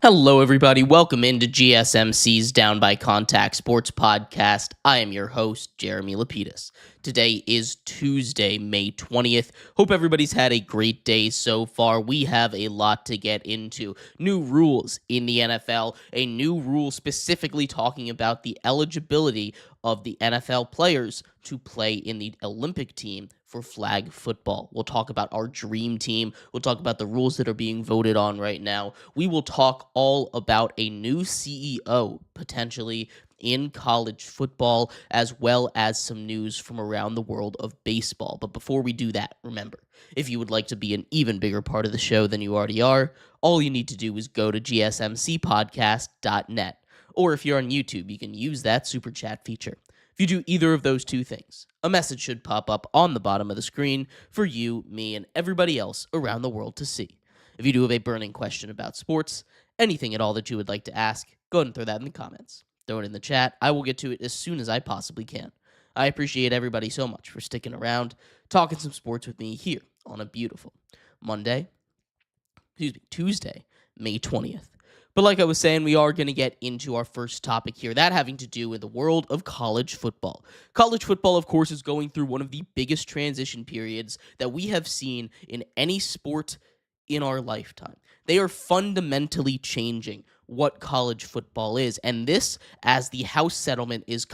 Hello, everybody. Welcome into GSMC's Down by Contact Sports Podcast. I am your host, Jeremy Lapidus. Today is Tuesday, May 20th. Hope everybody's had a great day so far. We have a lot to get into. New rules in the NFL, a new rule specifically talking about the eligibility of the NFL players to play in the Olympic team for flag football. We'll talk about our dream team. We'll talk about the rules that are being voted on right now. We will talk all about a new CEO potentially in college football, as well as some news from around the world of baseball. But before we do that, remember, if you would like to be an even bigger part of the show than you already are, all you need to do is go to gsmcpodcast.net. Or if you're on YouTube, you can use that super chat feature. If you do either of those two things, a message should pop up on the bottom of the screen for you, me, and everybody else around the world to see. If you do have a burning question about sports, anything at all that you would like to ask, go ahead and throw that in the comments. Throw it in the chat. I will get to it as soon as I possibly can. I appreciate everybody so much for sticking around, talking some sports with me here on a beautiful Tuesday, May 20th. But like I was saying, we are going to get into our first topic here, that having to do with the world of college football. College football, of course, is going through one of the biggest transition periods that we have seen in any sport in our lifetime. They are fundamentally changing what college football is, and this, as the House settlement is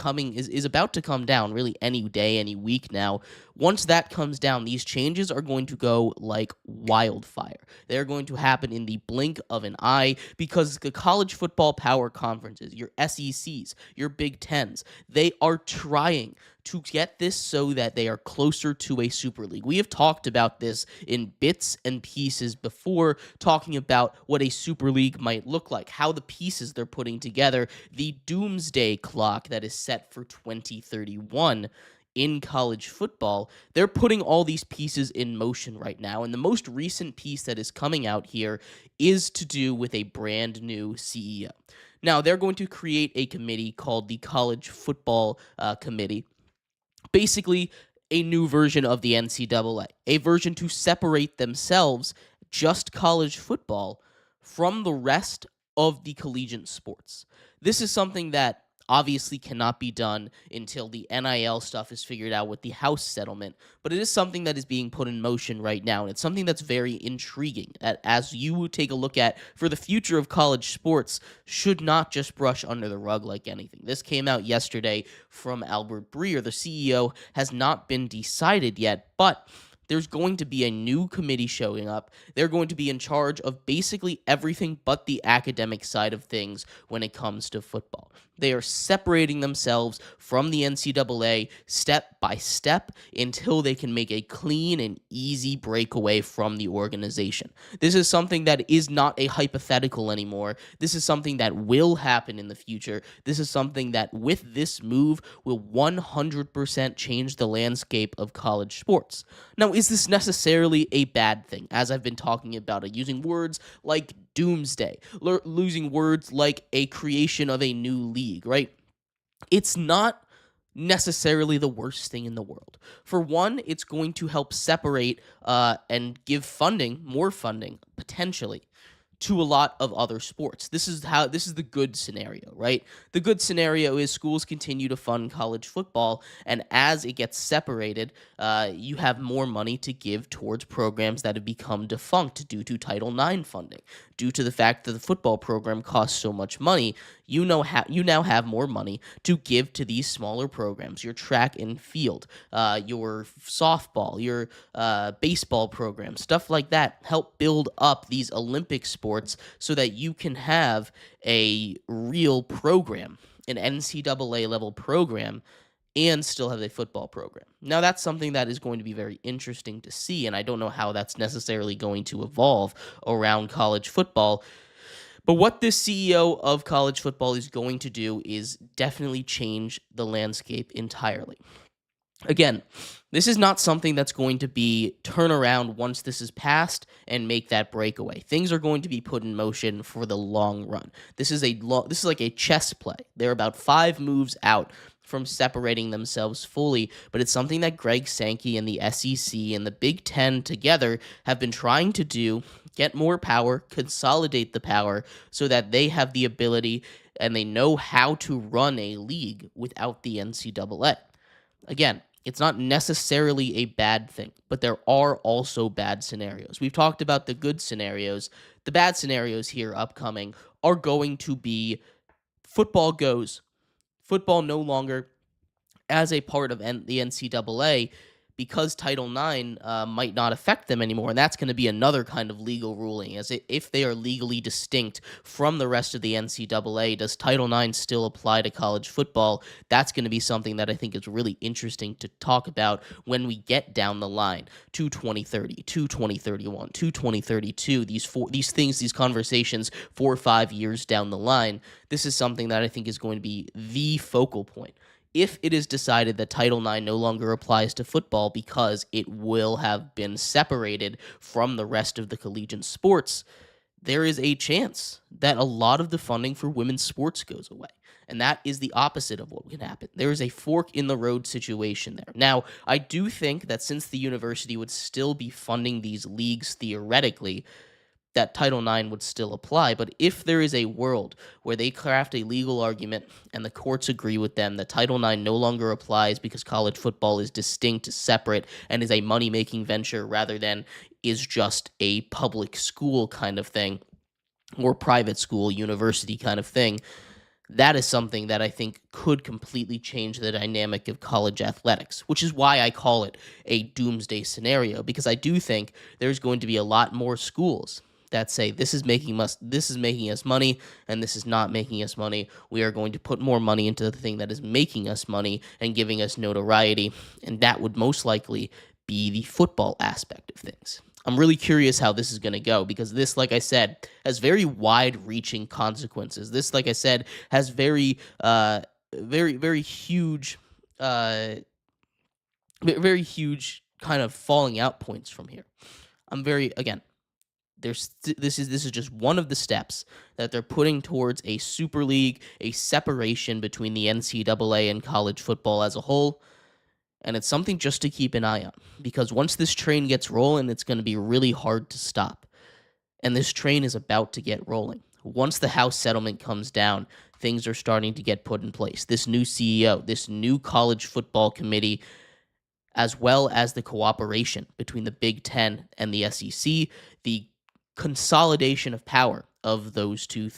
about to come down really any day, any week now. Once that comes down, these changes are going to go like wildfire. They're going to happen in the blink of an eye because the college football power conferences, your SECs, your Big Tens, they are trying to get this so that they are closer to a Super League. We have talked about this in bits and pieces before, talking about what a Super League might look like, how the pieces they're putting together, the doomsday clock that is set for 2031 in college football. They're putting all these pieces in motion right now, and the most recent piece that is coming out here is to do with a brand new CEO. Now, they're going to create a committee called the College Football Committee. Basically, a new version of the NCAA, a version to separate themselves, just college football, from the rest of the collegiate sports. This is something that obviously cannot be done until the NIL stuff is figured out with the House settlement, but it is something that is being put in motion right now, and it's something that's very intriguing, that as you take a look at for the future of college sports, should not just brush under the rug like anything. This came out yesterday from Albert Breer. The CEO has not been decided yet, but there's going to be a new committee showing up. They're going to be in charge of basically everything but the academic side of things when it comes to football. They are separating themselves from the NCAA step by step until they can make a clean and easy breakaway from the organization. This is something that is not a hypothetical anymore. This is something that will happen in the future. This is something that, with this move, will 100% change the landscape of college sports. Now, is this necessarily a bad thing? As I've been talking about it, using words like doomsday, losing words like a creation of a new league, right? It's not necessarily the worst thing in the world. For one, it's going to help separate and give more funding, potentially, to a lot of other sports. This is the good scenario, right? The good scenario is schools continue to fund college football, and as it gets separated, you have more money to give towards programs that have become defunct due to Title IX funding, due to the fact that the football program costs so much money. You now have more money to give to these smaller programs, your track and field, your softball, your baseball program, stuff like that. Help build up these Olympic sports so that you can have a real program, an NCAA level program, and still have a football program. Now, that's something that is going to be very interesting to see, and I don't know how that's necessarily going to evolve around college football. But what this CEO of college football is going to do is definitely change the landscape entirely. Again, this is not something that's going to be turn around once this is passed and make that breakaway. Things are going to be put in motion for the long run. This is like a chess play. They're about 5 moves out from separating themselves fully, but it's something that Greg Sankey and the SEC and the Big Ten together have been trying to do get more power, consolidate the power so that they have the ability and they know how to run a league without the NCAA. Again, it's not necessarily a bad thing, but there are also bad scenarios. We've talked about the good scenarios. The bad scenarios here upcoming are going to be football goes. Football no longer as a part of the NCAA because Title IX might not affect them anymore. And that's going to be another kind of legal ruling, as if they are legally distinct from the rest of the NCAA, does Title IX still apply to college football? That's going to be something that I think is really interesting to talk about when we get down the line to 2030, to 2031, to 2032, these conversations 4 or 5 years down the line. This is something that I think is going to be the focal point. If it is decided that Title IX no longer applies to football because it will have been separated from the rest of the collegiate sports, there is a chance that a lot of the funding for women's sports goes away. And that is the opposite of what can happen. There is a fork in the road situation there. Now, I do think that since the university would still be funding these leagues theoretically, that Title IX would still apply. But if there is a world where they craft a legal argument and the courts agree with them that Title IX no longer applies because college football is distinct, separate, and is a money-making venture rather than is just a public school kind of thing or private school, university kind of thing, that is something that I think could completely change the dynamic of college athletics, which is why I call it a doomsday scenario, because I do think there's going to be a lot more schools that say this is making us money and this is not making us money. We are going to put more money into the thing that is making us money and giving us notoriety, and that would most likely be the football aspect of things. I'm really curious how this is going to go, because this, like I said, has very wide-reaching consequences. This, like I said, has very huge kind of falling out points from here. This is just one of the steps that they're putting towards a super league, a separation between the NCAA and college football as a whole. And it's something just to keep an eye on, because once this train gets rolling, it's going to be really hard to stop. And this train is about to get rolling. Once the House settlement comes down, things are starting to get put in place. This new CEO, this new college football committee, as well as the cooperation between the Big Ten and the SEC, the consolidation of power of those two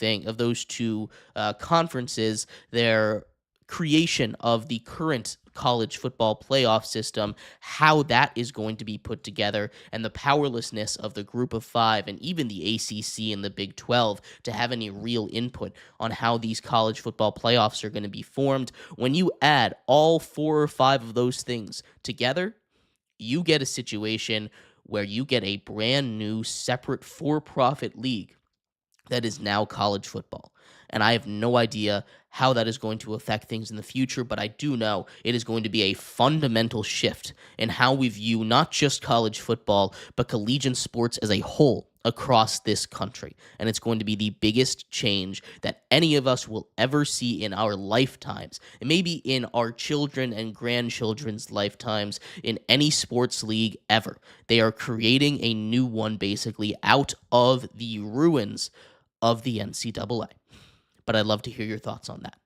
conferences, their creation of the current college football playoff system, how that is going to be put together, and the powerlessness of the Group of Five and even the ACC and the Big 12 to have any real input on how these college football playoffs are going to be formed. When you add all 4 or 5 of those things together, you get a situation where you get a brand new separate for-profit league that is now college football. And I have no idea how that is going to affect things in the future, but I do know it is going to be a fundamental shift in how we view not just college football, but collegiate sports as a whole across this country. And it's going to be the biggest change that any of us will ever see in our lifetimes, and maybe in our children and grandchildren's lifetimes, in any sports league ever. They are creating a new one, basically, out of the ruins of the NCAA. But I'd love to hear your thoughts on that.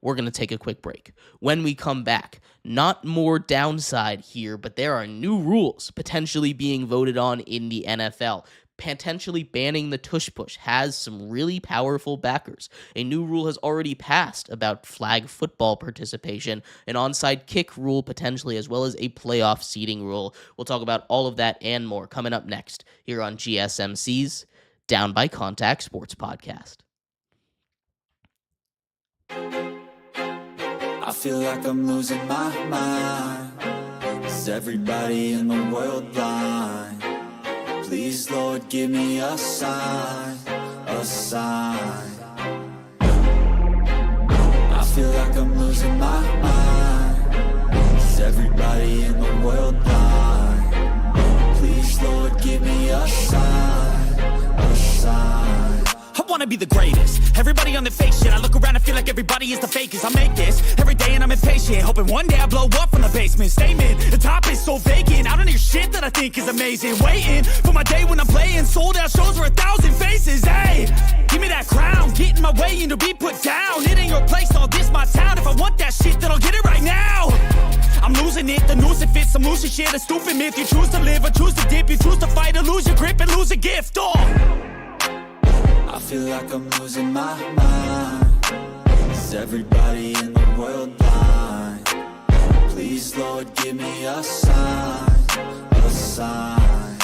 We're going to take a quick break. When we come back, not more downside here, but there are new rules potentially being voted on in the NFL. Potentially banning the tush push has some really powerful backers. A new rule has already passed about flag football participation, an onside kick rule potentially, as well as a playoff seeding rule. We'll talk about all of that and more coming up next here on GSMC's Down by Contact Sports Podcast. I feel like I'm losing my mind. Is everybody in the world blind? Please, Lord, give me a sign, a sign. I feel like I'm losing my mind. Is everybody in the world blind? Please, Lord, give me a sign, a sign. I wanna be the greatest. Everybody on the fake shit. I look around and feel like everybody is the fakest. I make this every day and I'm impatient, hoping one day I blow up from the basement. Statement, the top is so vacant. I don't hear shit that I think is amazing. Waiting for my day when I'm playing sold out shows with 1,000 faces. Hey, give me that crown, get in my way and to be put down. It ain't your place, all this my town. If I want that shit, then I'll get it right now. I'm losing it, the noose it fits. I'm losing shit, a stupid myth. You choose to live or choose to dip. You choose to fight or lose your grip and lose a gift. I feel like I'm losing my mind. Is everybody in the world blind? Please, Lord, give me a sign, a sign.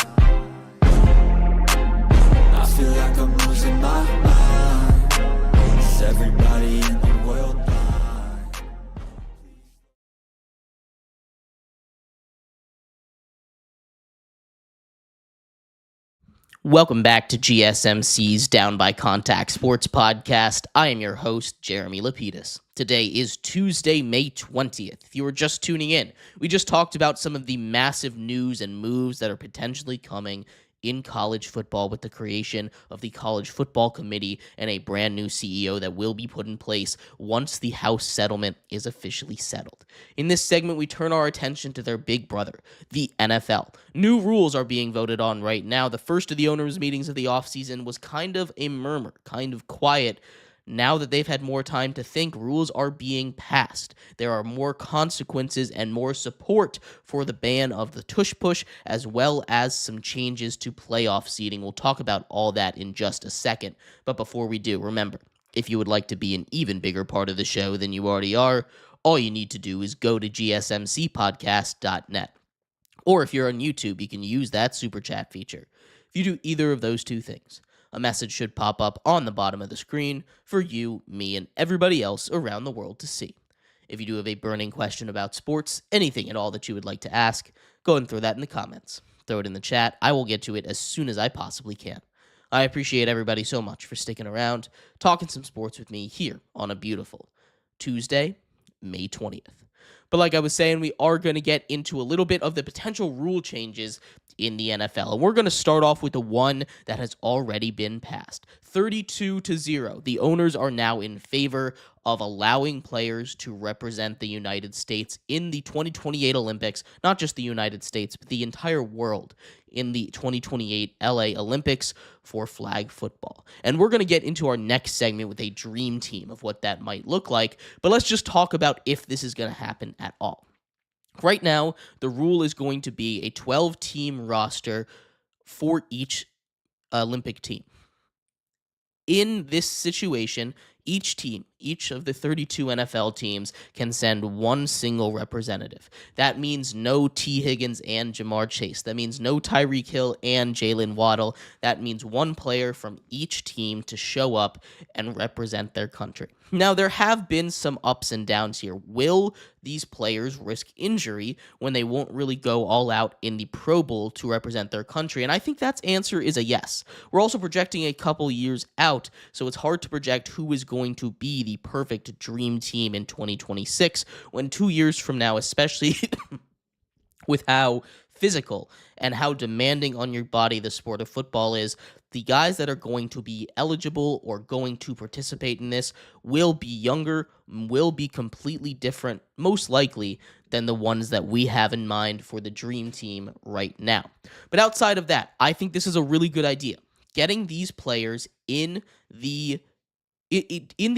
I feel like I'm losing my mind. Is everybody in the world blind? Welcome back to GSMC's Down by Contact Sports Podcast. I am your host, Jeremy Lapidus. Today is Tuesday, May 20th. If you were just tuning in, we just talked about some of the massive news and moves that are potentially coming in college football with the creation of the College Football Committee and a brand new CEO that will be put in place once the House settlement is officially settled. In this segment, we turn our attention to their big brother, the NFL. New rules are being voted on right now. The first of the owners' meetings of the offseason was kind of a murmur, kind of quiet. Now that they've had more time to think, rules are being passed. There are more consequences and more support for the ban of the tush push, as well as some changes to playoff seeding. We'll talk about all that in just a second. But before we do, remember, if you would like to be an even bigger part of the show than you already are, all you need to do is go to gsmcpodcast.net. Or if you're on YouTube, you can use that super chat feature. If you do either of those two things, a message should pop up on the bottom of the screen for you, me, and everybody else around the world to see. If you do have a burning question about sports, anything at all that you would like to ask, go ahead and throw that in the comments. Throw it in the chat. I will get to it as soon as I possibly can. I appreciate everybody so much for sticking around, talking some sports with me here on a beautiful Tuesday, May 20th. But like I was saying, we are going to get into a little bit of the potential rule changes in the NFL. And we're going to start off with the one that has already been passed. 32-0. The owners are now in favor of allowing players to represent the United States in the 2028 Olympics, not just the United States, but the entire world in the 2028 LA Olympics for flag football. And we're going to get into our next segment with a dream team of what that might look like, but let's just talk about if this is going to happen at all. Right now, the rule is going to be a 12-team roster for each Olympic team. In this situation, each of the 32 NFL teams can send one single representative. That means no T. Higgins and Jamar Chase. That means no Tyreek Hill and Jalen Waddle. That means one player from each team to show up and represent their country. Now, there have been some ups and downs here. Will these players risk injury when they won't really go all out in the Pro Bowl to represent their country? And I think that answer is a yes. We're also projecting a couple years out, so it's hard to project who is going to be the perfect dream team in 2026 when 2 years from now, especially with how physical and how demanding on your body the sport of football is, the guys that are going to be eligible or going to participate in this will be younger, will be completely different, most likely, than the ones that we have in mind for the dream team right now. But outside of that, I think this is a really good idea. Getting these players in the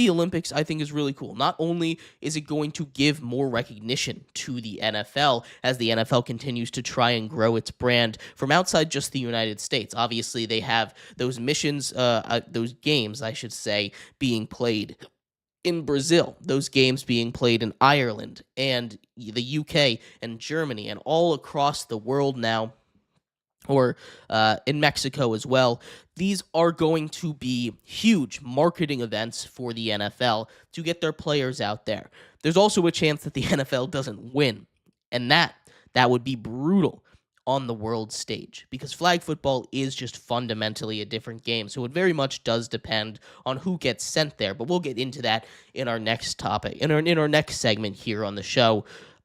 Olympics, I think, is really cool. Not only is it going to give more recognition to the NFL as the NFL continues to try and grow its brand from outside just the United States. Obviously, they have those those games, I should say, being played in Brazil, those games being played in Ireland and the UK and Germany and all across the world now, or in Mexico as well. These are going to be huge marketing events for the NFL to get their players out there. There's also a chance that the NFL doesn't win, and that would be brutal on the world stage, because flag football is just fundamentally a different game, so it very much does depend on who gets sent there, but we'll get into that in our next topic, in our next segment here on the show.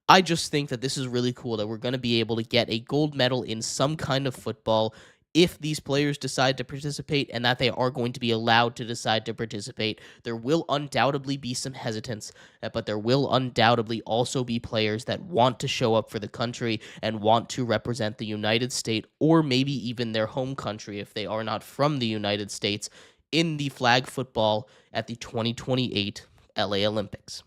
I just think that this is really cool that we're going to be able to get a gold medal in some kind of football if these players decide to participate and that they are going to be allowed to decide to participate. There will undoubtedly be some hesitance, but there will undoubtedly also be players that want to show up for the country and want to represent the United States or maybe even their home country if they are not from the United States in the flag football at the 2028 LA Olympics.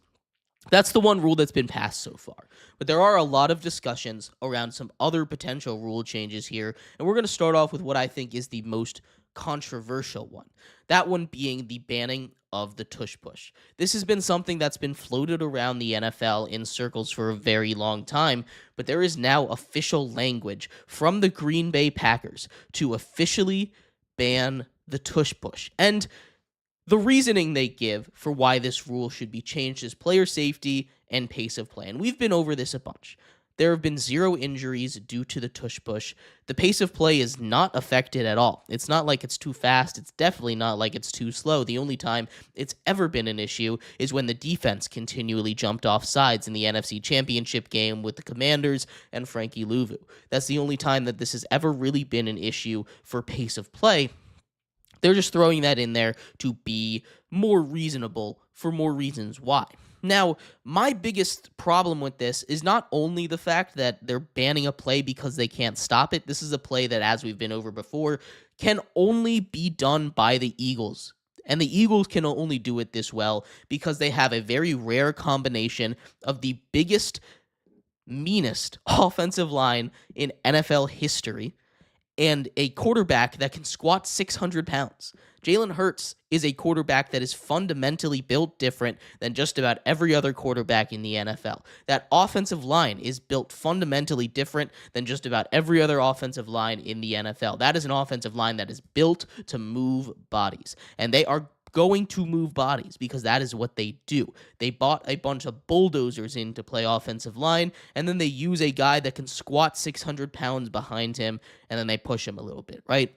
That's the one rule that's been passed so far. But there are a lot of discussions around some other potential rule changes here, and we're going to start off with what I think is the most controversial one. That one being the banning of the tush push. This has been something that's been floated around the NFL in circles for a very long time, but there is now official language from the Green Bay Packers to officially ban the tush push. And the reasoning they give for why this rule should be changed is player safety and pace of play. And we've been over this a bunch. There have been 0 injuries due to the tush push. The pace of play is not affected at all. It's not like it's too fast. It's definitely not like it's too slow. The only time it's ever been an issue is when the defense continually jumped off sides in the NFC Championship game with the Commanders and Frankie Louvu. That's the only time that this has ever really been an issue for pace of play. They're just throwing that in there to be more reasonable for more reasons why. Now, my biggest problem with this is not only the fact that they're banning a play because they can't stop it. This is a play that, as we've been over before, can only be done by the Eagles. And the Eagles can only do it this well because they have a very rare combination of the biggest, meanest offensive line in NFL history and a quarterback that can squat 600 pounds. Jalen Hurts is a quarterback that is fundamentally built different than just about every other quarterback in the NFL. That offensive line is built fundamentally different than just about every other offensive line in the NFL. That is an offensive line that is built to move bodies, and they are going to move bodies because that is what they do. They bought a bunch of bulldozers in to play offensive line, and then they use a guy that can squat 600 pounds behind him, and then they push him a little bit, right?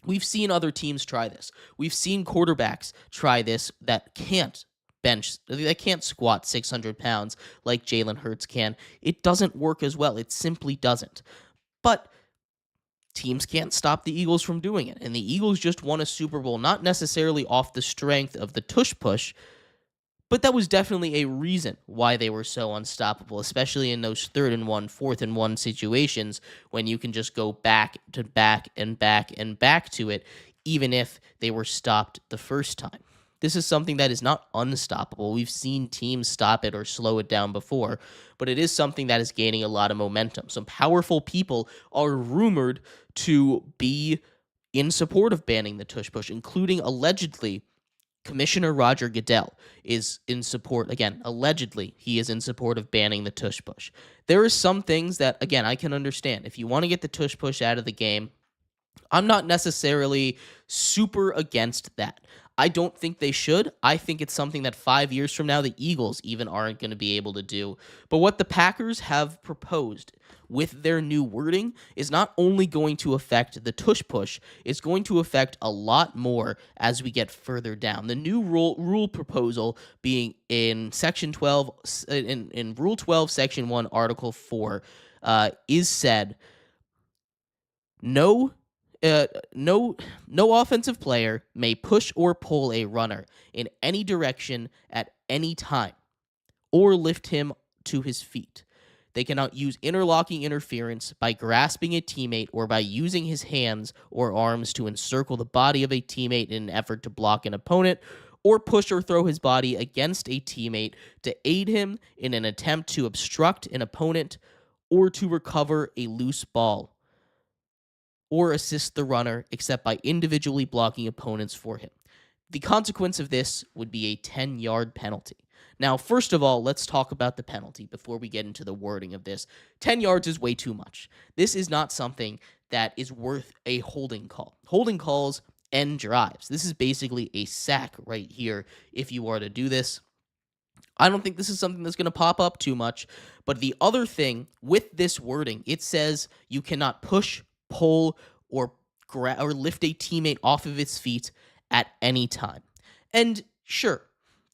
We've seen other teams try this. We've seen quarterbacks try this that can't squat 600 pounds like Jalen Hurts can. It doesn't work as well. It simply doesn't. But teams can't stop the Eagles from doing it. And the Eagles just won a Super Bowl, not necessarily off the strength of the tush push, but that was definitely a reason why they were so unstoppable, especially in those 3rd and 1, 4th and 1 situations when you can just go back to back and back and back to it, even if they were stopped the first time. This is something that is not unstoppable. We've seen teams stop it or slow it down before, but it is something that is gaining a lot of momentum. Some powerful people are rumored to be in support of banning the tush push, including allegedly Commissioner Roger Goodell is in support. Again, allegedly, he is in support of banning the tush push. There are some things that, again, I can understand. If you want to get the tush push out of the game, I'm not necessarily super against that. I don't think they should. I think it's something that 5 years from now, the Eagles even aren't going to be able to do. But what the Packers have proposed with their new wording is not only going to affect the tush push, it's going to affect a lot more as we get further down. The new rule proposal being in Section 12, in Rule 12, Section 1, Article 4, is said, no offensive player may push or pull a runner in any direction at any time or lift him to his feet. They cannot use interlocking interference by grasping a teammate or by using his hands or arms to encircle the body of a teammate in an effort to block an opponent, or push or throw his body against a teammate to aid him in an attempt to obstruct an opponent or to recover a loose ball, or assist the runner except by individually blocking opponents for him. The consequence of this would be a 10-yard penalty. Now, first of all, let's talk about the penalty before we get into the wording of this. 10 yards is way too much. This is not something that is worth a holding call. Holding calls end drives. This is basically a sack right here if you are to do this. I don't think this is something that's going to pop up too much. But the other thing with this wording, it says you cannot push, pull, or lift a teammate off of its feet at any time. And sure,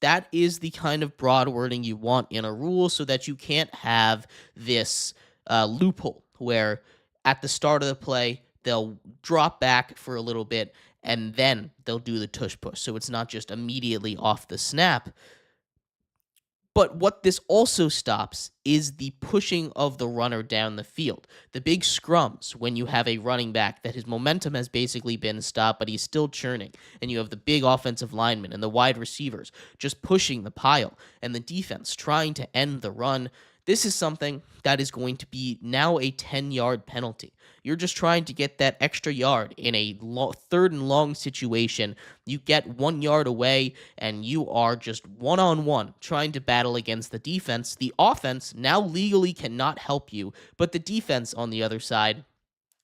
that is the kind of broad wording you want in a rule so that you can't have this loophole where at the start of the play, they'll drop back for a little bit, and then they'll do the tush push. So it's not just immediately off the snap. But what this also stops is the pushing of the runner down the field. The big scrums, when you have a running back that his momentum has basically been stopped, but he's still churning, and you have the big offensive linemen and the wide receivers just pushing the pile, and the defense trying to end the run. This is something that is going to be now a 10-yard penalty. You're just trying to get that extra yard in a third and long situation. You get 1 yard away, and you are just one-on-one trying to battle against the defense. The offense now legally cannot help you, but the defense on the other side,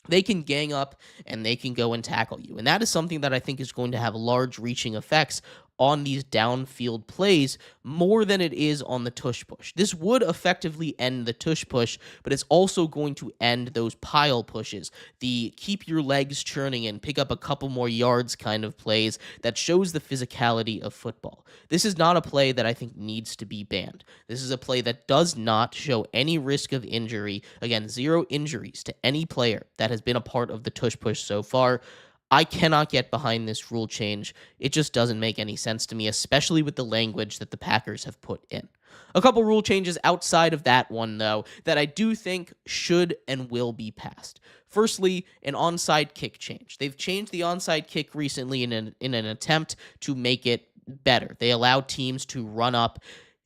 they can gang up and they can go and tackle you. And that is something that I think is going to have large reaching effects on these downfield plays more than it is on the tush push. This would effectively end the tush push, but it's also going to end those pile pushes, the keep your legs churning and pick up a couple more yards kind of plays that shows the physicality of football. This is not a play that I think needs to be banned. This is a play that does not show any risk of injury. Again, 0 injuries to any player that has been a part of the tush push so far. I cannot get behind this rule change. It just doesn't make any sense to me, especially with the language that the Packers have put in. A couple rule changes outside of that one, though, that I do think should and will be passed. Firstly, an onside kick change. They've changed the onside kick recently in an attempt to make it better. They allow teams to run up.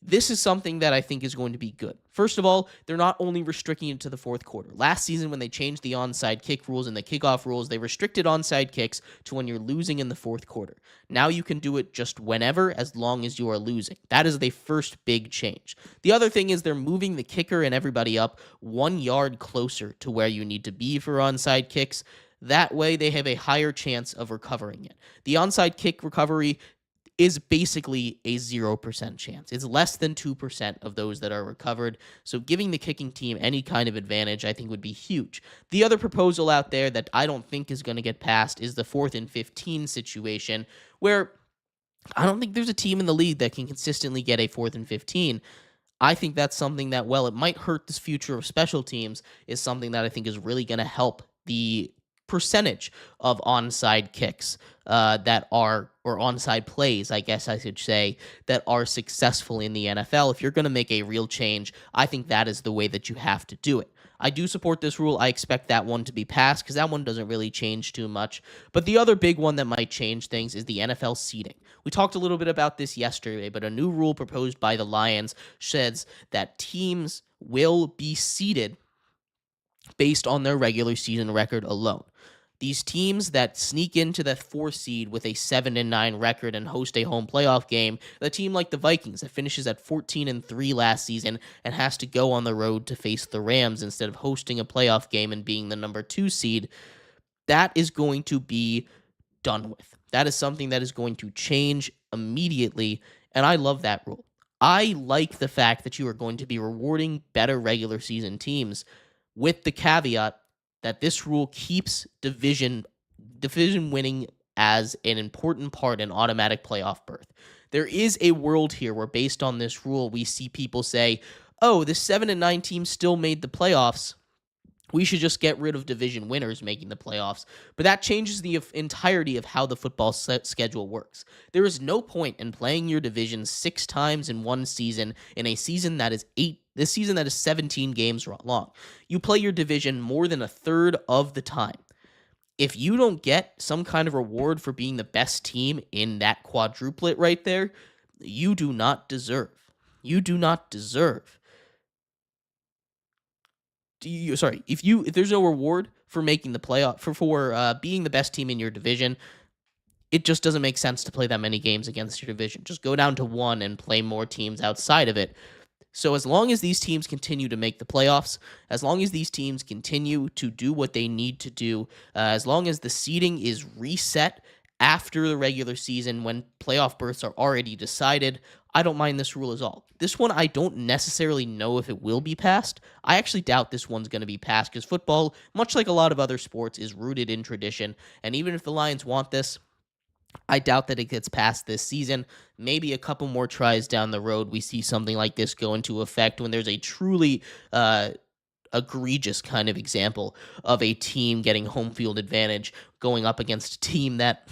This is something that I think is going to be good. First of all, they're not only restricting it to the fourth quarter. Last season, when they changed the onside kick rules and the kickoff rules, they restricted onside kicks to when you're losing in the fourth quarter. Now you can do it just whenever, as long as you are losing. That is the first big change. The other thing is they're moving the kicker and everybody up 1 yard closer to where you need to be for onside kicks. That way, they have a higher chance of recovering it. The onside kick recovery is basically a 0% chance. It's less than 2% of those that are recovered. So giving the kicking team any kind of advantage, I think, would be huge. The other proposal out there that I don't think is going to get passed is the 4th and 15 situation, where I don't think there's a team in the league that can consistently get a 4th and 15. I think that's something that, while it might hurt this future of special teams, is something that I think is really going to help the percentage of onside kicks or onside plays, I guess I should say, that are successful in the NFL. If you're going to make a real change, I think that is the way that you have to do it. I do support this rule. I expect that one to be passed because that one doesn't really change too much. But the other big one that might change things is the NFL seeding. We talked a little bit about this yesterday, but a new rule proposed by the Lions says that teams will be seeded based on their regular season record alone. These teams that sneak into the 4th seed with a 7-9 record and host a home playoff game, a team like the Vikings that finishes at 14-3 last season and has to go on the road to face the Rams instead of hosting a playoff game and being the number 2 seed, that is going to be done with. That is something that is going to change immediately, and I love that rule. I like the fact that you are going to be rewarding better regular season teams, with the caveat that this rule keeps division winning as an important part in automatic playoff berth. There is a world here where, based on this rule, we see people say, oh, the 7-9 team still made the playoffs. We should just get rid of division winners making the playoffs. But that changes the entirety of how the football schedule works. There is no point in playing your division 6 times in one season in a season that is 17 games long. You play your division more than a third of the time. If you don't get some kind of reward for being the best team in that quadruplet right there, you do not deserve. You do not deserve. If there's no reward for making the playoff, for being the best team in your division, it just doesn't make sense to play that many games against your division. Just go down to 1 and play more teams outside of it. So as long as these teams continue to make the playoffs, as long as these teams continue to do what they need to do, as long as the seeding is reset after the regular season when playoff berths are already decided, I don't mind this rule at all. This one, I don't necessarily know if it will be passed. I actually doubt this one's going to be passed because football, much like a lot of other sports, is rooted in tradition. And even if the Lions want this, I doubt that it gets passed this season. Maybe a couple more tries down the road, we see something like this go into effect when there's a truly egregious kind of example of a team getting home field advantage going up against a team that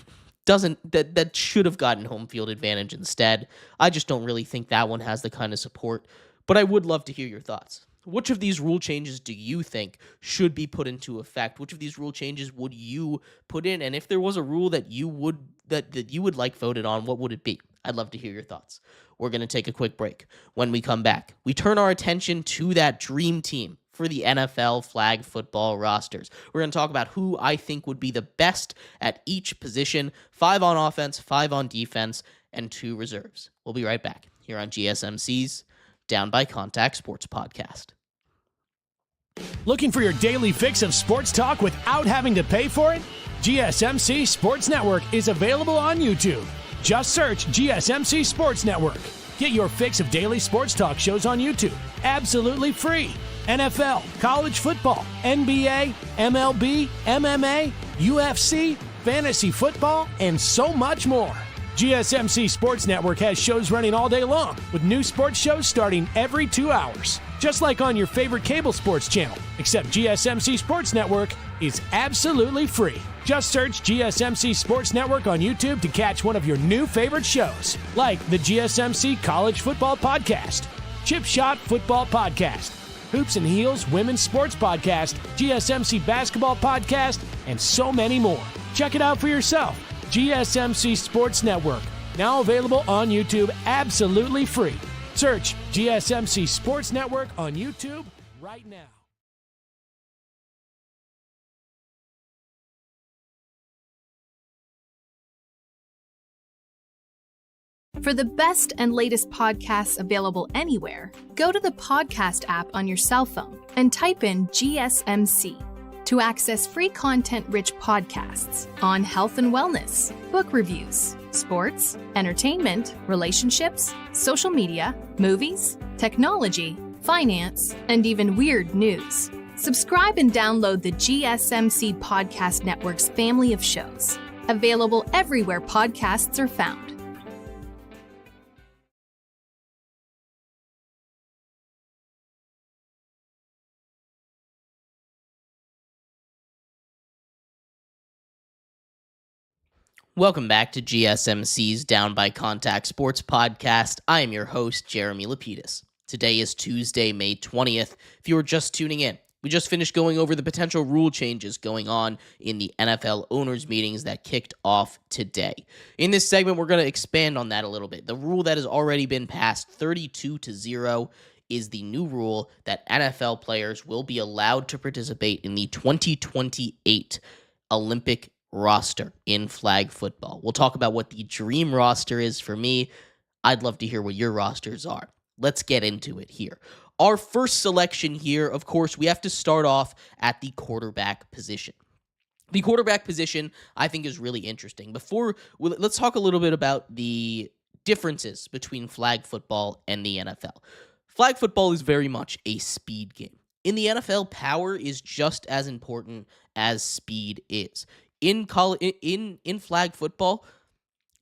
that should have gotten home field advantage instead. I just don't really think that one has the kind of support, but I would love to hear your thoughts. Which of these rule changes do you think should be put into effect? Which of these rule changes would you put in? And if there was a rule that you would like voted on, what would it be? I'd love to hear your thoughts. We're going to take a quick break. When we come back, we turn our attention to that dream team for the NFL flag football rosters. We're going to talk about who I think would be the best at each position, 5 on offense, 5 on defense, and 2 reserves. We'll be right back here on GSMC's Down by Contact Sports Podcast. Looking for your daily fix of sports talk without having to pay for it? GSMC Sports Network is available on YouTube. Just search GSMC Sports Network. Get your fix of daily sports talk shows on YouTube, absolutely free. NFL, college football, NBA, MLB, MMA, UFC, fantasy football, and so much more. GSMC Sports Network has shows running all day long, with new sports shows starting every 2 hours. Just like on your favorite cable sports channel, except GSMC Sports Network is absolutely free. Just search GSMC Sports Network on YouTube to catch one of your new favorite shows, like the GSMC College Football Podcast, Chip Shot Football Podcast, Hoops and Heels Women's Sports Podcast, GSMC Basketball Podcast, and so many more. Check it out for yourself. GSMC Sports Network, now available on YouTube absolutely free. Search GSMC Sports Network on YouTube right now. For the best and latest podcasts available anywhere, go to the podcast app on your cell phone and type in GSMC to access free content-rich podcasts on health and wellness, book reviews, sports, entertainment, relationships, social media, movies, technology, finance, and even weird news. Subscribe and download the GSMC Podcast Network's family of shows, available everywhere podcasts are found. Welcome back to GSMC's Down by Contact Sports Podcast. I am your host, Jeremy Lapidus. Today is Tuesday, May 20th. If you were just tuning in, we just finished going over the potential rule changes going on in the NFL owners' meetings that kicked off today. In this segment, we're going to expand on that a little bit. The rule that has already been passed, 32-0, is the new rule that NFL players will be allowed to participate in the 2028 Olympic roster in flag football. We'll talk about what the dream roster is for me. I'd love to hear what your rosters are. Let's get into it here. Our first selection here, of course, we have to start off at the quarterback position. The quarterback position, I think, is really interesting. Let's talk a little bit about the differences between flag football and the NFL. Flag football is very much a speed game. In the NFL, power is just as important as speed is. In flag football,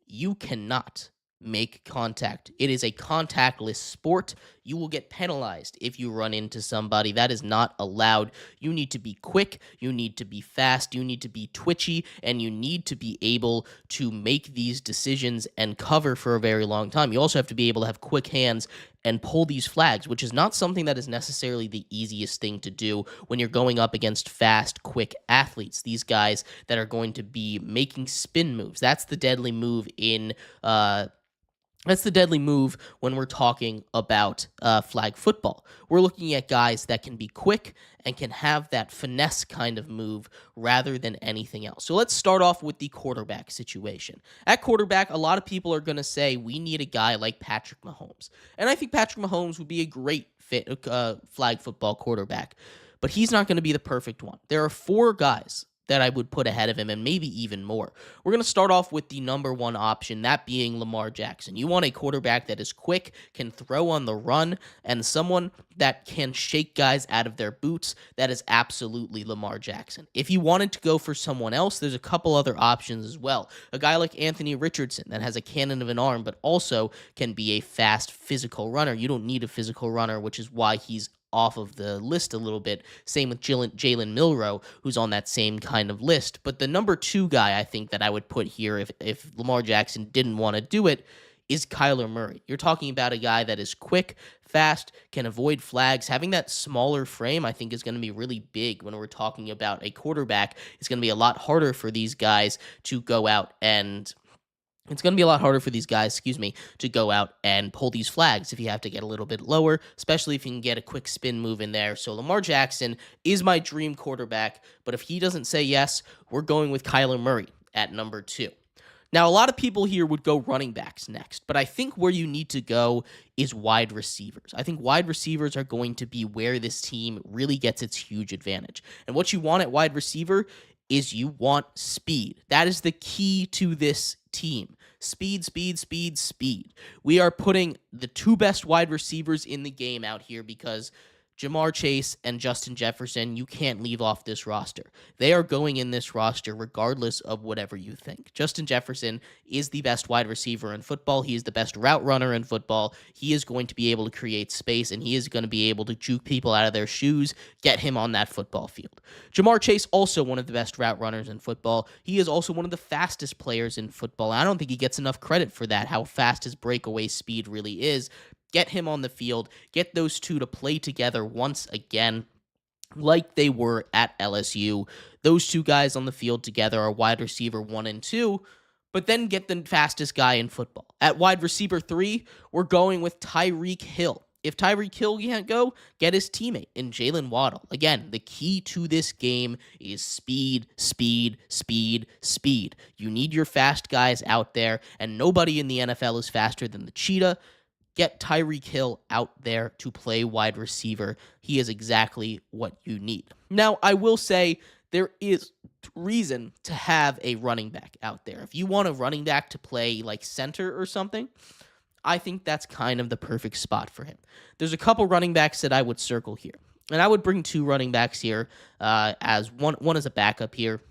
you cannot make contact. It is a contactless sport. You will get penalized if you run into somebody. That is not allowed. You need to be quick, you need to be fast, you need to be twitchy, and you need to be able to make these decisions and cover for a very long time. You also have to be able to have quick hands and pull these flags, which is not something that is necessarily the easiest thing to do when you're going up against fast, quick athletes. These guys that are going to be making spin moves. That's the deadly move when we're talking about flag football. We're looking at guys that can be quick and can have that finesse kind of move rather than anything else. So let's start off with the quarterback situation. At quarterback, a lot of people are going to say we need a guy like Patrick Mahomes. And I think Patrick Mahomes would be a great fit flag football quarterback. But he's not going to be the perfect one. There are 4 guys that I would put ahead of him, and maybe even more. We're going to start off with the number 1 option, that being Lamar Jackson. You want a quarterback that is quick, can throw on the run, and someone that can shake guys out of their boots. That is absolutely Lamar Jackson. If you wanted to go for someone else, there's a couple other options as well. A guy like Anthony Richardson that has a cannon of an arm, but also can be a fast physical runner. You don't need a physical runner, which is why he's off of the list a little bit. Same with Jalen Milroe, who's on that same kind of list. But the number 2 guy I think that I would put here if Lamar Jackson didn't want to do it is Kyler Murray. You're talking about a guy that is quick, fast, can avoid flags. Having that smaller frame, I think, is going to be really big when we're talking about a quarterback. It's going to be a lot harder for these guys to go out and to go out and pull these flags if you have to get a little bit lower, especially if you can get a quick spin move in there. So Lamar Jackson is my dream quarterback, but if he doesn't say yes, we're going with Kyler Murray at number 2. Now, a lot of people here would go running backs next, but I think where you need to go is wide receivers. I think wide receivers are going to be where this team really gets its huge advantage. And what you want at wide receiver is you want speed. That is the key to this team. Speed, speed, speed, speed. We are putting the 2 best wide receivers in the game out here because Ja'Marr Chase and Justin Jefferson, you can't leave off this roster. They are going in this roster regardless of whatever you think. Justin Jefferson is the best wide receiver in football. He is the best route runner in football. He is going to be able to create space, and he is going to be able to juke people out of their shoes, get him on that football field. Ja'Marr Chase, also one of the best route runners in football. He is also one of the fastest players in football. I don't think he gets enough credit for that, how fast his breakaway speed really is. Get him on the field, get those 2 to play together once again like they were at LSU. Those 2 guys on the field together are wide receiver 1 and 2, but then get the fastest guy in football. At wide receiver 3, we're going with Tyreek Hill. If Tyreek Hill can't go, get his teammate in Jalen Waddle. Again, the key to this game is speed, speed, speed, speed. You need your fast guys out there, and nobody in the NFL is faster than the cheetah. Get Tyreek Hill out there to play wide receiver. He is exactly what you need. Now, I will say there is reason to have a running back out there. If you want a running back to play like center or something, I think that's kind of the perfect spot for him. There's a couple running backs that I would circle here. And I would bring 2 running backs here as one as a backup here.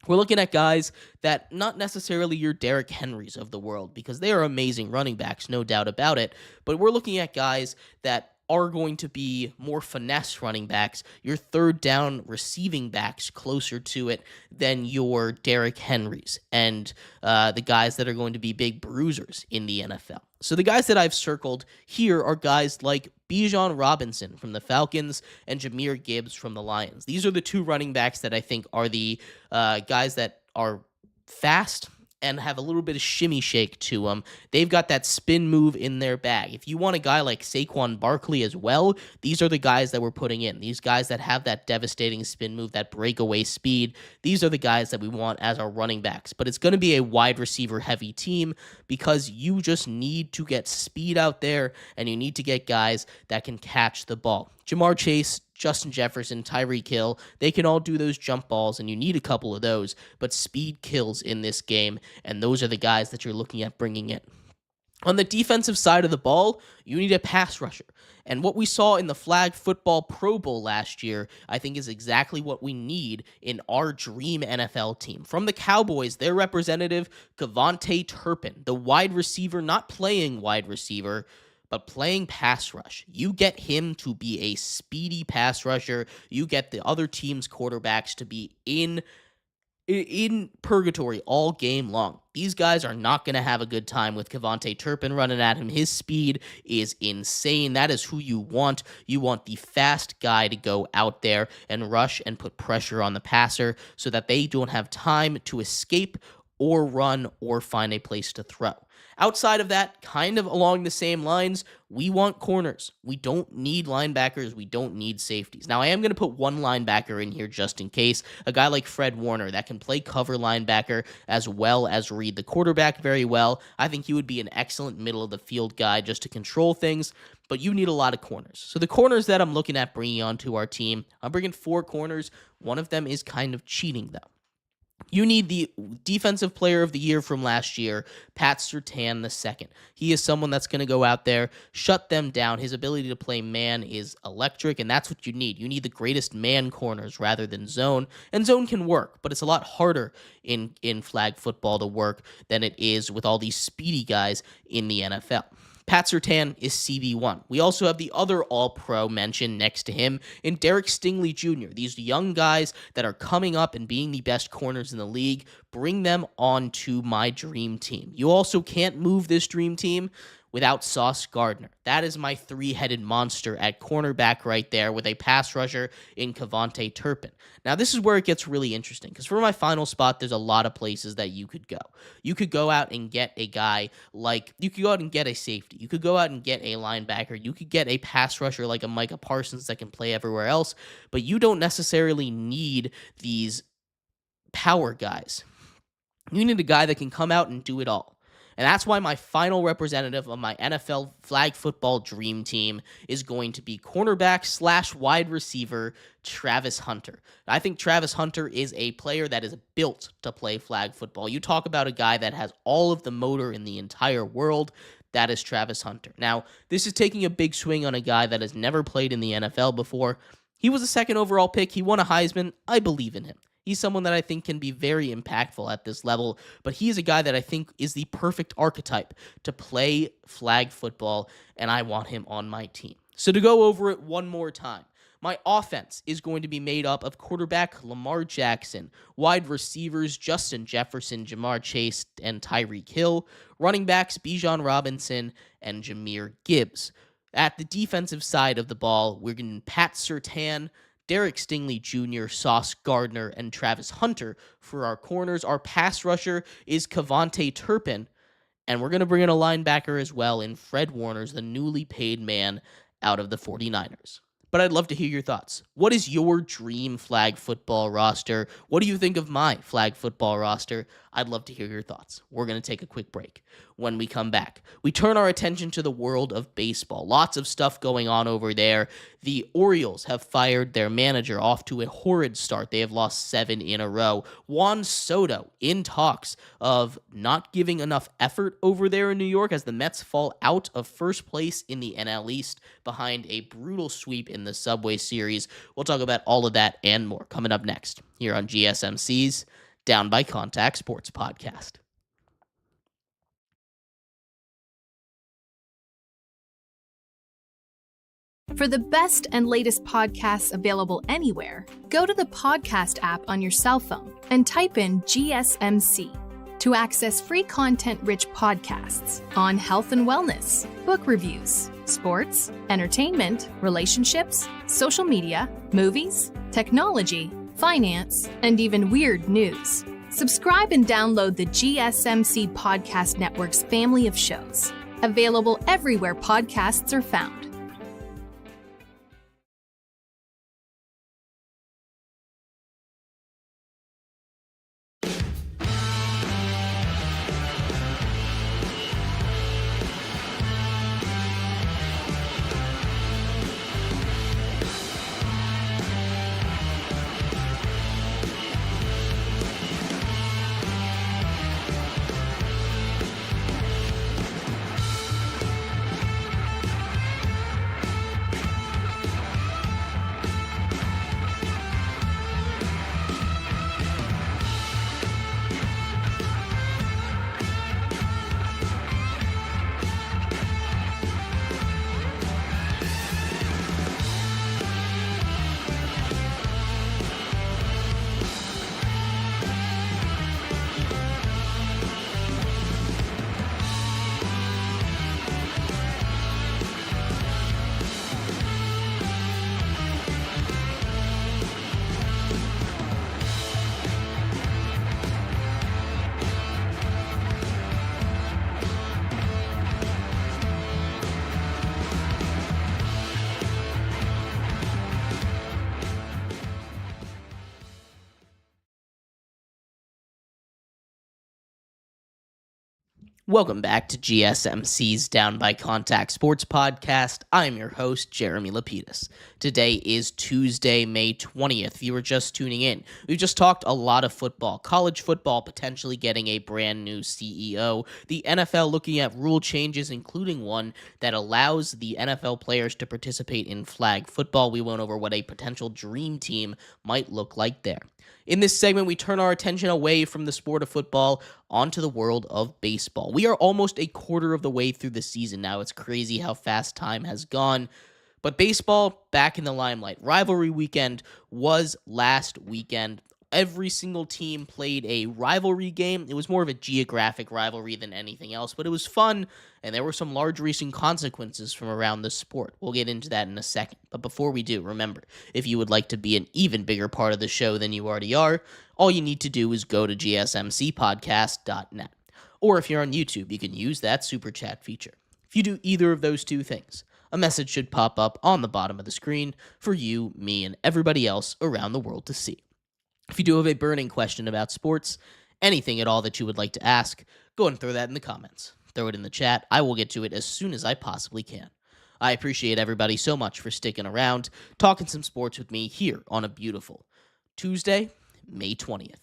We're looking at guys that not necessarily your Derrick Henrys of the world, because they are amazing running backs, no doubt about it. But we're looking at guys that are going to be more finesse running backs, your third down receiving backs closer to it than your Derrick Henrys and the guys that are going to be big bruisers in the NFL. So the guys that I've circled here are guys like Bijan Robinson from the Falcons and Jahmyr Gibbs from the Lions. These are the 2 running backs that I think are the guys that are fast and have a little bit of shimmy shake to them. They've got that spin move in their bag. If you want a guy like Saquon Barkley as well, these are the guys that we're putting in. These guys that have that devastating spin move, that breakaway speed. These are the guys that we want as our running backs. But it's going to be a wide receiver heavy team because you just need to get speed out there and you need to get guys that can catch the ball. Ja'Marr Chase, Justin Jefferson, Tyreek Hill, they can all do those jump balls, and you need a couple of those, but speed kills in this game, and those are the guys that you're looking at bringing in. On the defensive side of the ball, you need a pass rusher, and what we saw in the Flag Football Pro Bowl last year, I think is exactly what we need in our dream NFL team. From the Cowboys, their representative, Kevontae Turpin, the wide receiver, not playing wide receiver, but playing pass rush. You get him to be a speedy pass rusher. You get the other team's quarterbacks to be in purgatory all game long. These guys are not going to have a good time with Kevontae Turpin running at him. His speed is insane. That is who you want. You want the fast guy to go out there and rush and put pressure on the passer so that they don't have time to escape or run or find a place to throw. Outside of that, kind of along the same lines, we want corners. We don't need linebackers. We don't need safeties. Now, I am going to put one linebacker in here just in case, a guy like Fred Warner that can play cover linebacker as well as read the quarterback very well. I think he would be an excellent middle-of-the-field guy just to control things, but you need a lot of corners. So the corners that I'm looking at bringing onto our team, I'm bringing 4 corners. One of them is kind of cheating, though. You need the defensive player of the year from last year, Pat Surtain II. He is someone that's going to go out there, shut them down. His ability to play man is electric, and that's what you need. You need the greatest man corners rather than zone. And zone can work, but it's a lot harder in flag football to work than it is with all these speedy guys in the NFL. Pat Surtain is CB1. We also have the other All-Pro mentioned next to him in Derek Stingley Jr. These young guys that are coming up and being the best corners in the league, bring them on to my dream team. You also can't move this dream team without Sauce Gardner. That is my three-headed monster at cornerback right there with a pass rusher in Kevontae Turpin. Now, this is where it gets really interesting because for my final spot, there's a lot of places that you could go. You could go out and get a guy like, you could go out and get a safety. You could go out and get a linebacker. You could get a pass rusher like a Micah Parsons that can play everywhere else, but you don't necessarily need these power guys. You need a guy that can come out and do it all. And that's why my final representative of my NFL flag football dream team is going to be cornerback / wide receiver Travis Hunter. I think Travis Hunter is a player that is built to play flag football. You talk about a guy that has all of the motor in the entire world. That is Travis Hunter. Now, this is taking a big swing on a guy that has never played in the NFL before. He was a second overall pick. He won a Heisman. I believe in him. He's someone that I think can be very impactful at this level, but he is a guy that I think is the perfect archetype to play flag football, and I want him on my team. So to go over it one more time, my offense is going to be made up of quarterback Lamar Jackson, wide receivers Justin Jefferson, Jamar Chase, and Tyreek Hill, running backs Bijan Robinson and Jahmyr Gibbs. At the defensive side of the ball, we're getting Pat Surtain, Derek Stingley Jr., Sauce Gardner, and Travis Hunter for our corners. Our pass rusher is Kevontae Turpin, and we're going to bring in a linebacker as well in Fred Warner's the newly paid man out of the 49ers. But I'd love to hear your thoughts. What is your dream flag football roster? What do you think of my flag football roster? I'd love to hear your thoughts. We're going to take a quick break. When we come back, we turn our attention to the world of baseball. Lots of stuff going on over there. The Orioles have fired their manager off to a horrid start. They have lost 7 in a row. Juan Soto in talks of not giving enough effort over there in New York as the Mets fall out of first place in the NL East behind a brutal sweep in the Subway Series. We'll talk about all of that and more coming up next here on GSMC's Down by Contact Sports Podcast. For the best and latest podcasts available anywhere, go to the podcast app on your cell phone and type in GSMC to access free content-rich podcasts on health and wellness, book reviews, sports, entertainment, relationships, social media, movies, technology, finance, and even weird news. Subscribe and download the GSMC Podcast Network's family of shows, available everywhere podcasts are found. Welcome back to GSMC's Down by Contact Sports Podcast. I'm your host, Jeremy Lapidus. Today is Tuesday, May 20th. If you were just tuning in, we've just talked a lot of football. College football potentially getting a brand new CEO. The NFL looking at rule changes, including one that allows the NFL players to participate in flag football. We went over what a potential dream team might look like there. In this segment, we turn our attention away from the sport of football onto the world of baseball. We are almost a quarter of the way through the season now. It's crazy how fast time has gone. But baseball, back in the limelight. Rivalry weekend was last weekend. Every single team played a rivalry game. It was more of a geographic rivalry than anything else, but it was fun, and there were some large recent consequences from around the sport. We'll get into that in a second. But before we do, remember, if you would like to be an even bigger part of the show than you already are, all you need to do is go to gsmcpodcast.net. Or if you're on YouTube, you can use that super chat feature. If you do either of those two things, a message should pop up on the bottom of the screen for you, me, and everybody else around the world to see. If you do have a burning question about sports, anything at all that you would like to ask, go and throw that in the comments. Throw it in the chat. I will get to it as soon as I possibly can. I appreciate everybody so much for sticking around, talking some sports with me here on a beautiful Tuesday, May 20th.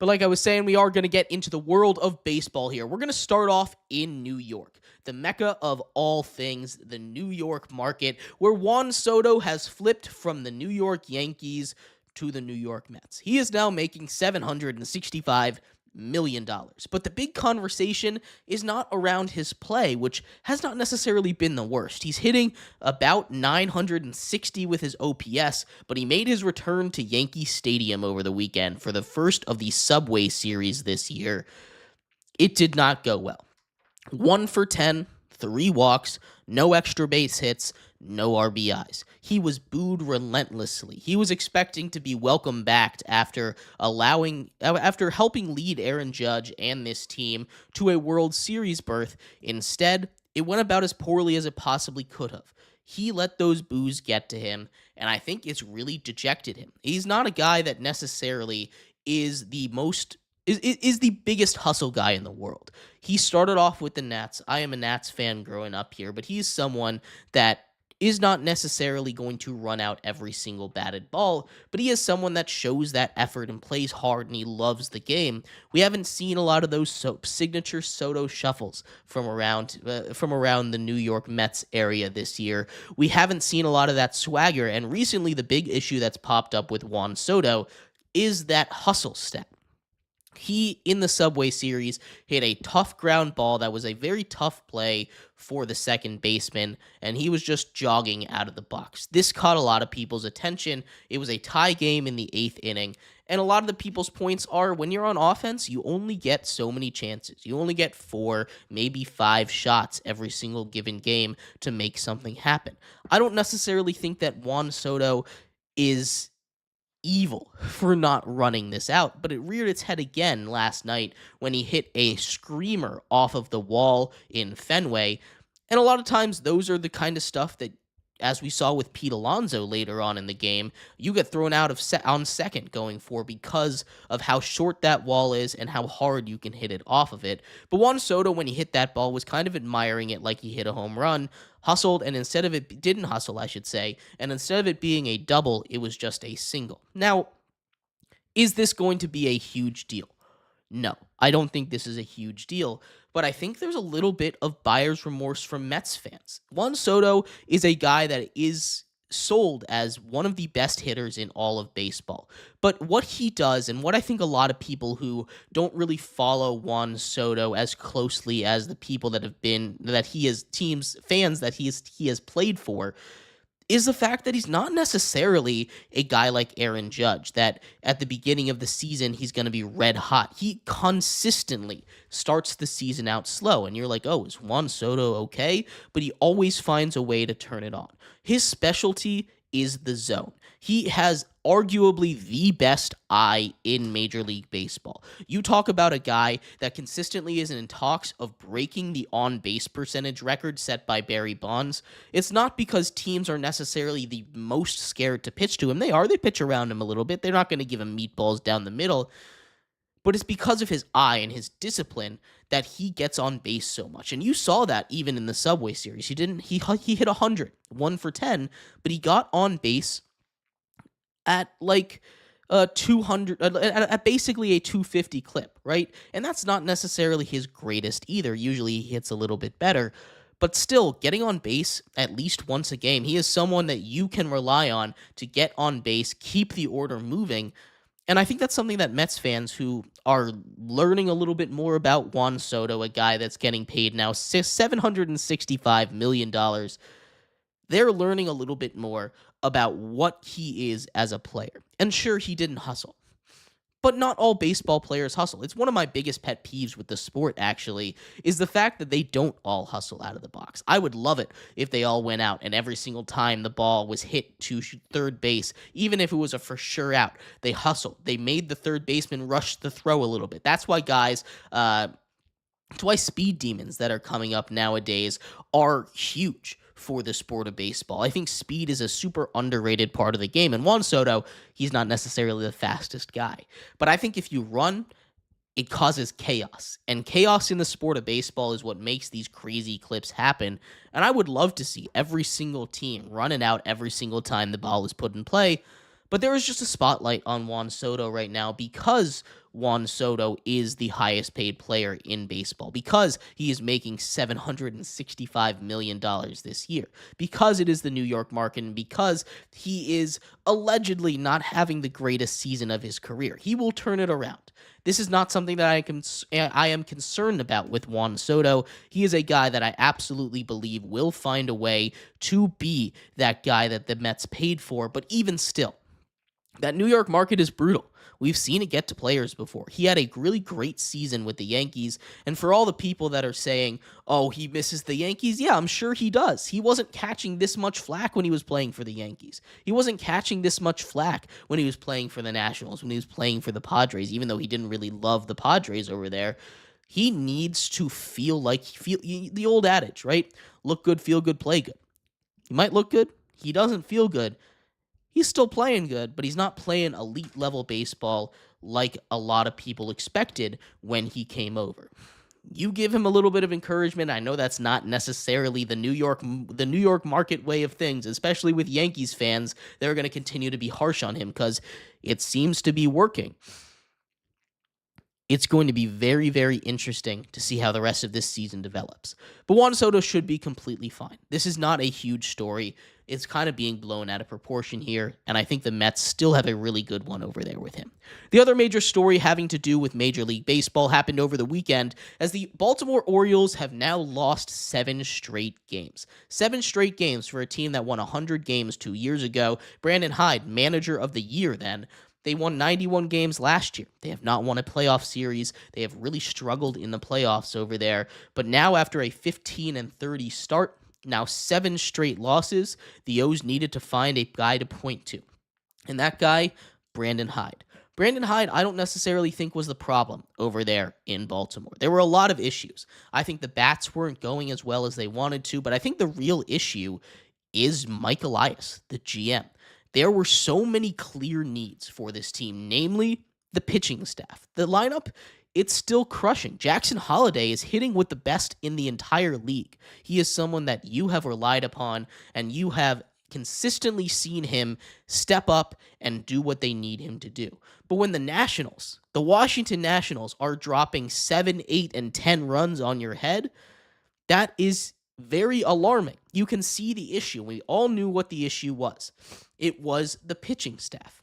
But like I was saying, we are going to get into the world of baseball here. We're going to start off in New York, the mecca of all things, the New York market, where Juan Soto has flipped from the New York Yankees to the New York Mets. He is now making $765 million. But the big conversation is not around his play, which has not necessarily been the worst. He's hitting about 960 with his OPS, but he made his return to Yankee Stadium over the weekend for the first of the Subway Series this year. It did not go well. 1 for 10, 3 walks, no extra base hits, no RBIs. He was booed relentlessly. He was expecting to be welcomed back after helping lead Aaron Judge and this team to a World Series berth. Instead, it went about as poorly as it possibly could have. He let those boos get to him, and I think it's really dejected him. He's not a guy that necessarily is the biggest hustle guy in the world. He started off with the Nats. I am a Nats fan growing up here, but he's someone that is not necessarily going to run out every single batted ball, but he is someone that shows that effort and plays hard, and he loves the game. We haven't seen a lot of those signature Soto shuffles from around the New York Mets area this year. We haven't seen a lot of that swagger, and recently the big issue that's popped up with Juan Soto is that hustle stat. He, in the Subway Series, hit a tough ground ball that was a very tough play for the second baseman, and he was just jogging out of the box. This caught a lot of people's attention. It was a tie game in the 8th inning, and a lot of the people's points are when you're on offense, you only get so many chances. You only get 4, maybe 5 shots every single given game to make something happen. I don't necessarily think that Juan Soto is evil for not running this out, but it reared its head again last night when he hit a screamer off of the wall in Fenway. And a lot of times those are the kind of stuff that, as we saw with Pete Alonso later on in the game, you get thrown out of on second going for because of how short that wall is and how hard you can hit it off of it. But Juan Soto, when he hit that ball, was kind of admiring it like he hit a home run, hustled, and didn't hustle, I should say, and instead of it being a double, it was just a single. Now, is this going to be a huge deal? No, I don't think this is a huge deal, but I think there's a little bit of buyer's remorse from Mets fans. Juan Soto is a guy that is sold as one of the best hitters in all of baseball. But what he does, and what I think a lot of people who don't really follow Juan Soto as closely as the people that he has played for, is the fact that he's not necessarily a guy like Aaron Judge, that at the beginning of the season, he's going to be red hot. He consistently starts the season out slow, and you're like, oh, is Juan Soto okay? But he always finds a way to turn it on. His specialty is the zone. He has arguably the best eye in Major League Baseball. You talk about a guy that consistently is in talks of breaking the on-base percentage record set by Barry Bonds. It's not because teams are necessarily the most scared to pitch to him. They pitch around him a little bit. They're not going to give him meatballs down the middle. But it's because of his eye and his discipline that he gets on base so much. And you saw that even in the Subway Series. He hit 100, 1 for 10, but he got on base at like 200, at basically a 250 clip, right? And that's not necessarily his greatest either. Usually he hits a little bit better, but still getting on base at least once a game. He is someone that you can rely on to get on base, keep the order moving. And I think that's something that Mets fans who are learning a little bit more about Juan Soto, a guy that's getting paid now $765 million, they're learning a little bit more about what he is as a player. And sure, he didn't hustle. But not all baseball players hustle. It's one of my biggest pet peeves with the sport, actually, is the fact that they don't all hustle out of the box. I would love it if they all went out and every single time the ball was hit to third base, even if it was a for sure out, they hustled. They made the third baseman rush the throw a little bit. That's why it's why speed demons that are coming up nowadays are huge for the sport of baseball. I think speed is a super underrated part of the game. And Juan Soto, he's not necessarily the fastest guy. But I think if you run, it causes chaos. And chaos in the sport of baseball is what makes these crazy clips happen. And I would love to see every single team running out every single time the ball is put in play. But there is just a spotlight on Juan Soto right now because Juan Soto is the highest paid player in baseball, because he is making $765 million this year, because it is the New York market, and because he is allegedly not having the greatest season of his career. He will turn it around. This is not something that I am concerned about with Juan Soto. He is a guy that I absolutely believe will find a way to be that guy that the Mets paid for, but even still, that New York market is brutal. We've seen it get to players before. He had a really great season with the Yankees, and for all the people that are saying, oh, he misses the Yankees, yeah, I'm sure he does. He wasn't catching this much flack when he was playing for the Yankees. He wasn't catching this much flack when he was playing for the Nationals, when he was playing for the Padres, even though he didn't really love the Padres over there. He needs to feel like, the old adage, right? Look good, feel good, play good. He might look good. He doesn't feel good. He's still playing good, but he's not playing elite level baseball like a lot of people expected when he came over. You give him a little bit of encouragement. I know that's not necessarily the New York market way of things, especially with Yankees fans. They're going to continue to be harsh on him because it seems to be working. It's going to be very, very interesting to see how the rest of this season develops. But Juan Soto should be completely fine. This is not a huge story. It's kind of being blown out of proportion here, and I think the Mets still have a really good one over there with him. The other major story having to do with Major League Baseball happened over the weekend, as the Baltimore Orioles have now lost 7 straight games. 7 straight games for a team that won 100 games 2 years ago. Brandon Hyde, manager of the year then. They won 91 games last year. They have not won a playoff series. They have really struggled in the playoffs over there. But now after a 15-30 start, now 7 straight losses, the O's needed to find a guy to point to. And that guy, Brandon Hyde. Brandon Hyde, I don't necessarily think was the problem over there in Baltimore. There were a lot of issues. I think the bats weren't going as well as they wanted to, but I think the real issue is Mike Elias, the GM. There were so many clear needs for this team, namely the pitching staff. The lineup, it's still crushing. Jackson Holliday is hitting with the best in the entire league. He is someone that you have relied upon, and you have consistently seen him step up and do what they need him to do. But when the Washington Nationals, are dropping 7, 8, and 10 runs on your head, that is very alarming. You can see the issue. We all knew what the issue was. It was the pitching staff.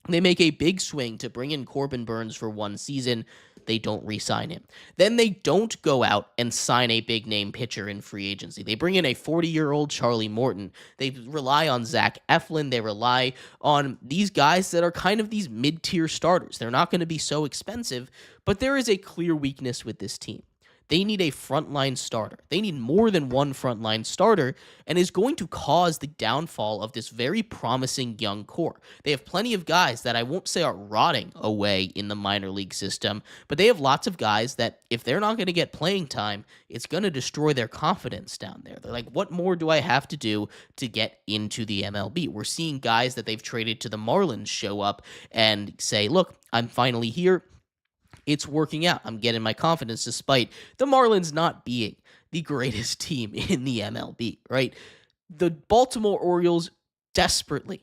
They make a big swing to bring in Corbin Burns for 1 season. They don't re-sign him. Then they don't go out and sign a big-name pitcher in free agency. They bring in a 40-year-old Charlie Morton. They rely on Zach Eflin. They rely on these guys that are kind of these mid-tier starters. They're not going to be so expensive, but there is a clear weakness with this team. They need a frontline starter. They need more than one frontline starter, and is going to cause the downfall of this very promising young core. They have plenty of guys that I won't say are rotting away in the minor league system, but they have lots of guys that if they're not going to get playing time, it's going to destroy their confidence down there. They're like, what more do I have to do to get into the MLB? We're seeing guys that they've traded to the Marlins show up and say, look, I'm finally here. It's working out. I'm getting my confidence despite the Marlins not being the greatest team in the MLB, right? The Baltimore Orioles desperately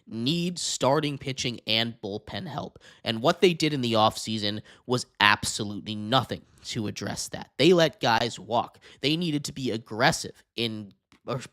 need starting pitching and bullpen help. And what they did in the offseason was absolutely nothing to address that. They let guys walk. They needed to be aggressive in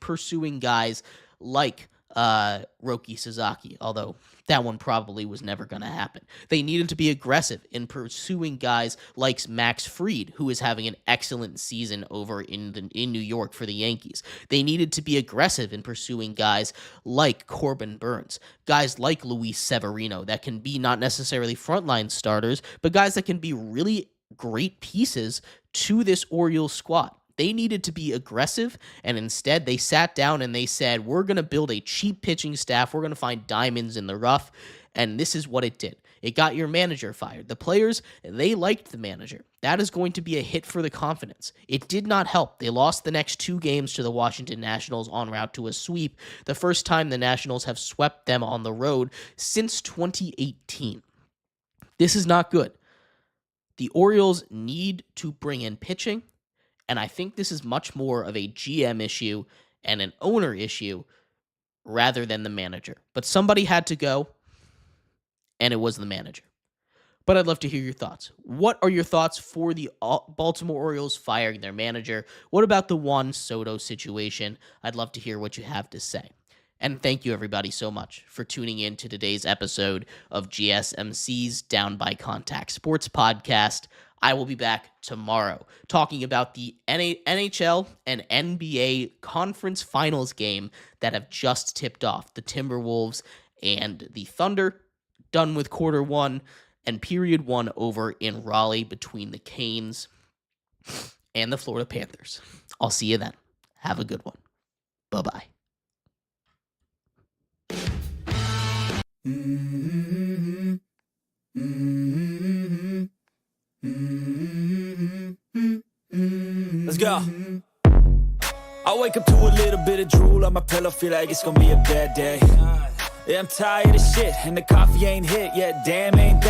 pursuing guys like Roki Sasaki, although that one probably was never going to happen. They needed to be aggressive in pursuing guys like Max Fried, who is having an excellent season over in New York for the Yankees. They needed to be aggressive in pursuing guys like Corbin Burns, guys like Luis Severino that can be not necessarily frontline starters, but guys that can be really great pieces to this Orioles squad. They needed to be aggressive, and instead they sat down and they said, we're going to build a cheap pitching staff. We're going to find diamonds in the rough, and this is what it did. It got your manager fired. The players, they liked the manager. That is going to be a hit for the confidence. It did not help. They lost the next 2 games to the Washington Nationals en route to a sweep, the first time the Nationals have swept them on the road since 2018. This is not good. The Orioles need to bring in pitching, and I think this is much more of a GM issue and an owner issue rather than the manager. But somebody had to go, and it was the manager. But I'd love to hear your thoughts. What are your thoughts for the Baltimore Orioles firing their manager? What about the Juan Soto situation? I'd love to hear what you have to say. And thank you, everybody, so much for tuning in to today's episode of GSMC's Down by Contact Sports Podcast. I will be back tomorrow talking about the NHL and NBA conference finals game that have just tipped off. The Timberwolves and the Thunder done with quarter 1 and period 1 over in Raleigh between the Canes and the Florida Panthers. I'll see you then. Have a good one. Bye-bye. Let's go. I wake up to a little bit of drool on my pillow, feel like it's gonna be a bad day. Yeah, I'm tired of shit, and the coffee ain't hit yet, damn ain't that